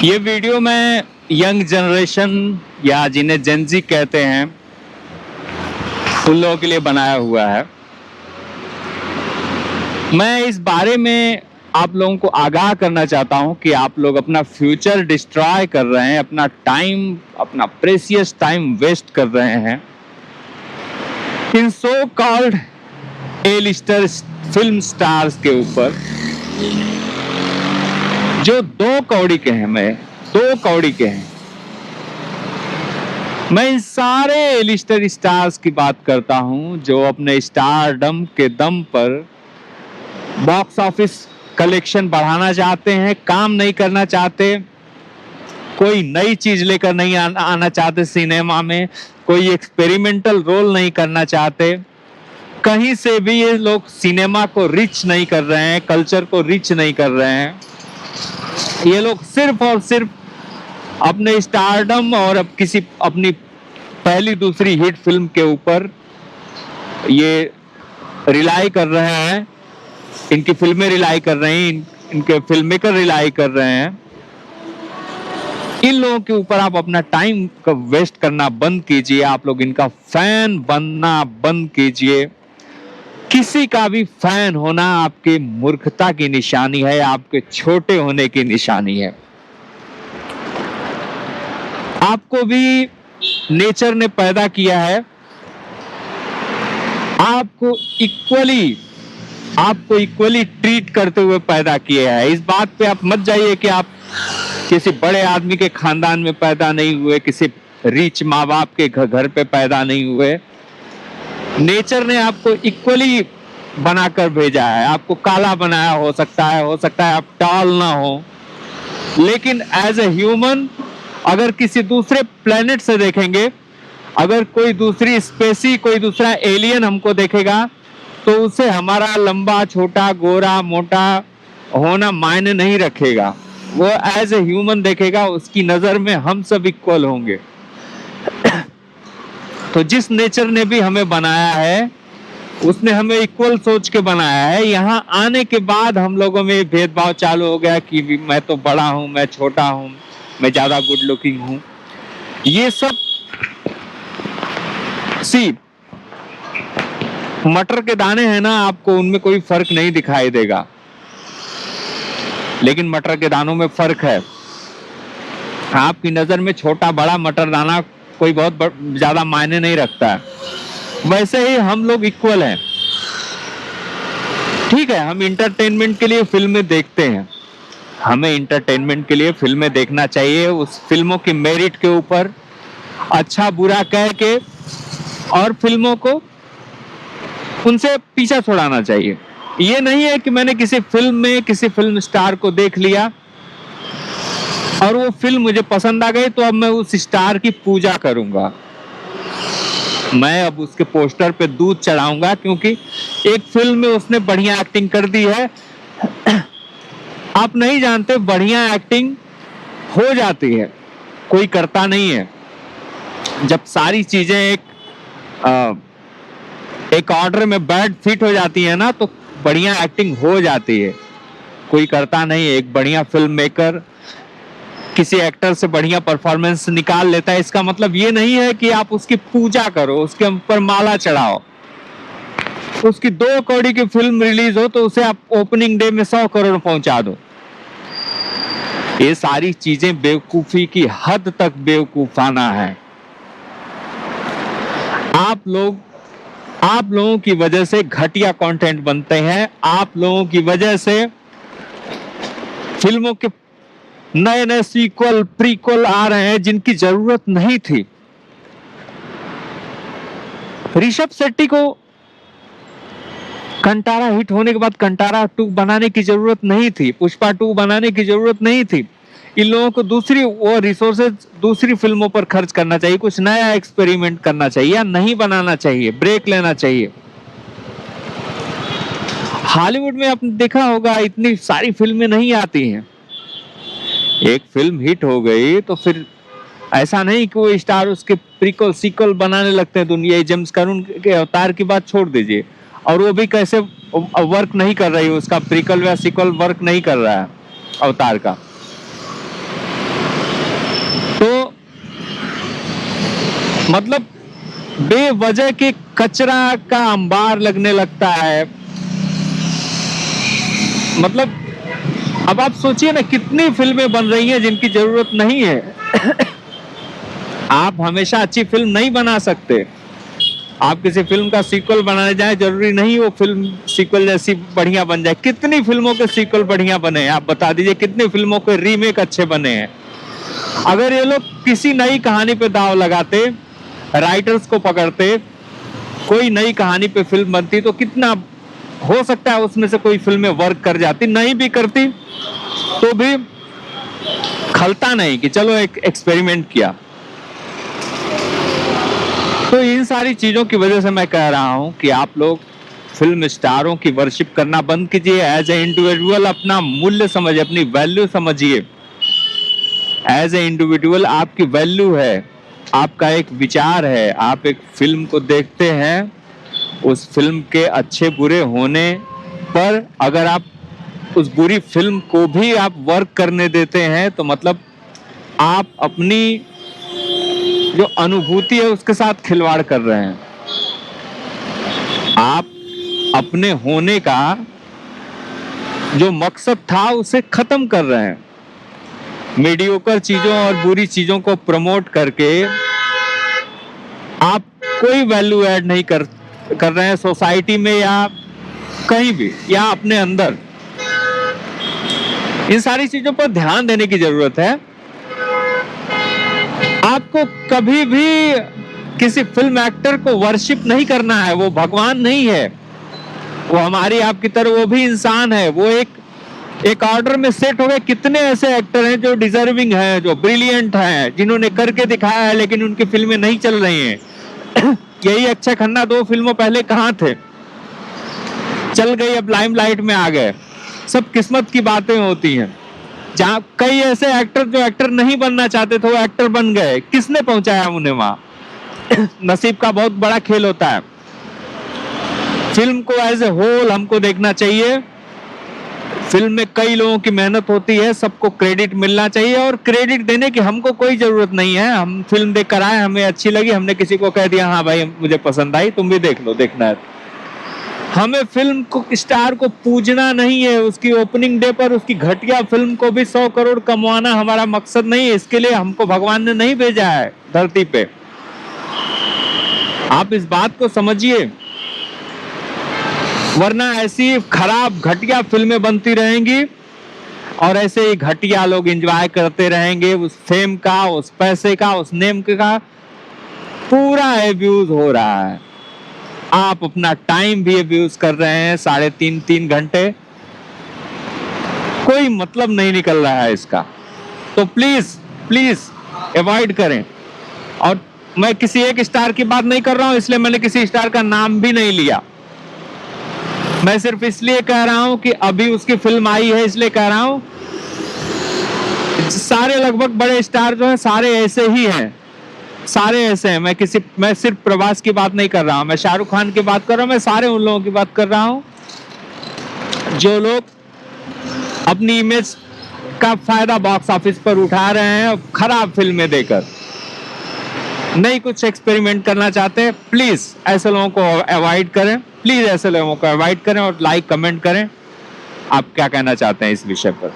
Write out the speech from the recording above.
ये वीडियो मैं young generation या जिन्हें जेनजी कहते हैं उन लोगों के लिए बनाया हुआ है। मैं इस बारे में आप लोगों को आगाह करना चाहता हूं कि आप लोग अपना फ्यूचर डिस्ट्रॉय कर रहे हैं, अपना टाइम, अपना प्रेशियस टाइम वेस्ट कर रहे हैं in so called A lister film stars के ऊपर जो दो कौड़ी के हैं। मैं इन सारे ए लिस्टर स्टार्स की बात करता हूं जो अपने स्टारडम के दम पर बॉक्स ऑफिस कलेक्शन बढ़ाना चाहते हैं, काम नहीं करना चाहते, कोई नई चीज लेकर नहीं आना चाहते सिनेमा में, कोई एक्सपेरिमेंटल रोल नहीं करना चाहते। कहीं से भी ये लोग सिनेमा को रिच नहीं कर रहे हैं, कल्चर को रिच नहीं कर रहे हैं। ये लोग सिर्फ और सिर्फ अपने स्टारडम और अब किसी अपनी पहली दूसरी हिट फिल्म के ऊपर ये रिलाई कर रहे हैं, इनकी फिल्में रिलाई कर रहे हैं, इनके फिल्म मेकर रिलाई कर रहे हैं। इन लोगों के ऊपर आप अपना टाइम का वेस्ट करना बंद कीजिए, आप लोग इनका फैन बनना बंद कीजिए। किसी का भी फैन होना आपके मूर्खता की निशानी है, आपके छोटे होने की निशानी है। आपको भी नेचर ने पैदा किया है, आपको इक्वली ट्रीट करते हुए पैदा किया है। इस बात पे आप मत जाइए कि आप किसी बड़े आदमी के खानदान में पैदा नहीं हुए, किसी रिच माँ बाप के घर पे पैदा नहीं हुए। नेचर ने आपको इक्वली बनाकर भेजा है। आपको काला बनाया, हो सकता है आप टॉल ना हो, लेकिन एज ए ह्यूमन अगर किसी दूसरे प्लेनेट से देखेंगे, अगर कोई दूसरी स्पेसी, कोई दूसरा एलियन हमको देखेगा तो उसे हमारा लंबा छोटा गोरा मोटा होना मायने नहीं रखेगा। वो एज ए ह्यूमन देखेगा, उसकी नजर में हम सब इक्वल होंगे। तो जिस नेचर ने भी हमें बनाया है उसने हमें इक्वल सोच के बनाया है। यहाँ आने के बाद हम लोगों में भेदभाव चालू हो गया कि मैं तो बड़ा हूं, मैं छोटा हूं, मैं ज्यादा गुड लुकिंग हूं। ये सब मटर के दाने हैं ना, आपको उनमें कोई फर्क नहीं दिखाई देगा, लेकिन मटर के दानों में फर्क है। आपकी नजर में छोटा बड़ा मटर दाना कोई बहुत ज्यादा मायने नहीं रखता है। वैसे ही हम लोग इक्वल हैं। ठीक है, हम इंटरटेनमेंट के लिए फिल्में देखते हैं, हमें इंटरटेनमेंट के लिए फिल्में देखना चाहिए, उस फिल्मों की मेरिट के ऊपर अच्छा बुरा कह के और फिल्मों को उनसे पीछा छुड़ाना चाहिए। ये नहीं है कि मैंने किसी फिल्म में किसी फिल्म स्टार को देख लिया और वो फिल्म मुझे पसंद आ गई तो अब मैं उस स्टार की पूजा करूंगा, मैं अब उसके पोस्टर पे दूध चढ़ाऊंगा क्योंकि एक फिल्म में उसने बढ़िया एक्टिंग कर दी है। आप नहीं जानते, बढ़िया एक्टिंग हो जाती है, कोई करता नहीं है। जब सारी चीजें एक ऑर्डर में बैड फिट हो जाती है ना, तो बढ़िया एक्टिंग हो जाती है, कोई करता नहीं है। एक बढ़िया फिल्म मेकर किसी एक्टर से बढ़िया परफॉर्मेंस निकाल लेता है, इसका मतलब ये नहीं है कि आप उसकी पूजा करो, उसके ऊपर माला चढ़ाओ। उसकी 2 कौड़ी की फिल्म रिलीज हो तो उसे आप ओपनिंग डे में 100 करोड़ पहुंचा दो। ये सारी चीजें बेवकूफी की हद तक बेवकूफाना है। आप लोगों की वजह से घटिया कंटेंट बनते हैं, आप लोगों की वजह से फिल्मों के नए सीक्वल प्रीक्वल आ रहे हैं जिनकी जरूरत नहीं थी। ऋषभ शेट्टी को कंटारा हिट होने के बाद कंटारा 2 बनाने की जरूरत नहीं थी, पुष्पा 2 बनाने की जरूरत नहीं थी। इन लोगों को दूसरी वो रिसोर्सेज दूसरी फिल्मों पर खर्च करना चाहिए, कुछ नया एक्सपेरिमेंट करना चाहिए या नहीं बनाना चाहिए, ब्रेक लेना चाहिए। हॉलीवुड में आपने देखा होगा इतनी सारी फिल्में नहीं आती हैं। एक फिल्म हिट हो गई तो फिर ऐसा नहीं कि वो स्टार उसके प्रीक्वल सीक्वल बनाने लगते हैं दुनिया। जेम्स कैमरून के अवतार की बात छोड़ दीजिए, और वो भी कैसे वर्क नहीं कर रही, उसका प्रीक्वल या सीक्वल वर्क नहीं कर रहा है अवतार का। मतलब बेवजह के कचरा का अंबार लगने लगता है। मतलब अब आप सोचिए ना, कितनी फिल्में बन रही हैं जिनकी जरूरत नहीं है। आप हमेशा अच्छी फिल्म नहीं बना सकते। आप किसी फिल्म का सीक्वल बनाने जाए, जरूरी नहीं वो फिल्म सीक्वल जैसी बढ़िया बन जाए। कितनी फिल्मों के सीक्वल बढ़िया बने हैं, आप बता दीजिए। कितनी फिल्मों के रीमेक अच्छे बने हैं। अगर ये लोग किसी नई कहानी पे दाव लगाते, राइटर्स को पकड़ते, कोई नई कहानी पे फिल्म बनती, तो कितना हो सकता है उसमें से कोई फिल्में वर्क कर जाती। नहीं भी करती तो भी खलता नहीं कि चलो एक एक्सपेरिमेंट किया। तो इन सारी चीजों की वजह से मैं कह रहा हूं कि आप लोग फिल्म स्टारों की वर्शिप करना बंद कीजिए। एज ए इंडिविजुअल अपना मूल्य समझिए, अपनी वैल्यू समझिए। एज ए इंडिविजुअल आपकी वैल्यू है, आपका एक विचार है। आप एक फिल्म को देखते हैं, उस फिल्म के अच्छे बुरे होने पर अगर आप उस बुरी फिल्म को भी आप वर्क करने देते हैं, तो मतलब आप अपनी जो अनुभूति है उसके साथ खिलवाड़ कर रहे हैं। आप अपने होने का जो मकसद था उसे खत्म कर रहे हैं। मीडियोकर चीजों और बुरी चीजों को प्रमोट करके आप कोई वैल्यू ऐड नहीं कर रहे हैं सोसाइटी में या कहीं भी, या अपने अंदर। इन सारी चीजों पर ध्यान देने की जरूरत है। आपको कभी भी किसी फिल्म एक्टर को वर्शिप नहीं करना है। वो भगवान नहीं है, वो हमारी आपकी तरह वो भी इंसान है। वो एक ऑर्डर में सेट हो गए। कितने ऐसे एक्टर हैं जो डिजर्विंग हैं, जो ब्रिलियंट हैं, जिन्होंने करके दिखाया है, लेकिन उनकी फिल्में नहीं चल रही हैं। यही अक्षय खन्ना 2 फिल्मों पहले कहां थे? चल गई, अब लाइमलाइट में आ गए। सब किस्मत की बातें होती हैं। जहां कई ऐसे एक्टर जो एक्टर नहीं बनना चाहते थे, वो एक्टर बन गए। किसने पहुंचाया उन्हें वहां? नसीब का बहुत बड़ा खेल होता है। फिल्म को एज ए होल हमको देखना चाहिए। फिल्म में कई लोगों की मेहनत होती है, सबको क्रेडिट मिलना चाहिए। और क्रेडिट देने की हमको कोई जरूरत नहीं है। हम फिल्म देख कर आए, हमें अच्छी लगी, हमने किसी को कह दिया हाँ भाई मुझे पसंद आई, तुम भी देख लो, देखना है। हमें फिल्म को, स्टार को पूजना नहीं है। उसकी ओपनिंग डे पर उसकी घटिया फिल्म को भी 100 करोड़ कमाना हमारा मकसद नहीं है। इसके लिए हमको भगवान ने नहीं भेजा है धरती पे। आप इस बात को समझिए, वरना ऐसी खराब घटिया फिल्में बनती रहेंगी और ऐसे ही घटिया लोग एंजॉय करते रहेंगे। उस फेम का, उस पैसे का, उस नेम का पूरा एब्यूज हो रहा है। आप अपना टाइम भी अब्यूज कर रहे हैं, 3.5 घंटे। कोई मतलब नहीं निकल रहा है इसका। तो प्लीज प्लीज अवॉइड करें। और मैं किसी एक स्टार की बात नहीं कर रहा हूं, इसलिए मैंने किसी स्टार का नाम भी नहीं लिया। मैं सिर्फ इसलिए कह रहा हूं कि अभी उसकी फिल्म आई है, इसलिए कह रहा हूं। सारे लगभग बड़े स्टार जो हैं सारे ऐसे ही हैं, सारे ऐसे हैं। मैं सिर्फ प्रभास की बात नहीं कर रहा हूं, मैं शाहरुख खान की बात कर रहा हूं, मैं सारे उन लोगों की बात कर रहा हूं जो लोग अपनी इमेज का फायदा बॉक्स ऑफिस पर उठा रहे हैं खराब फिल्में देकर, नहीं कुछ एक्सपेरिमेंट करना चाहते। प्लीज ऐसे लोगों को अवॉइड करें, प्लीज ऐसे लोगों को अवॉइड करें और लाइक कमेंट करें। आप क्या कहना चाहते हैं इस विषय पर?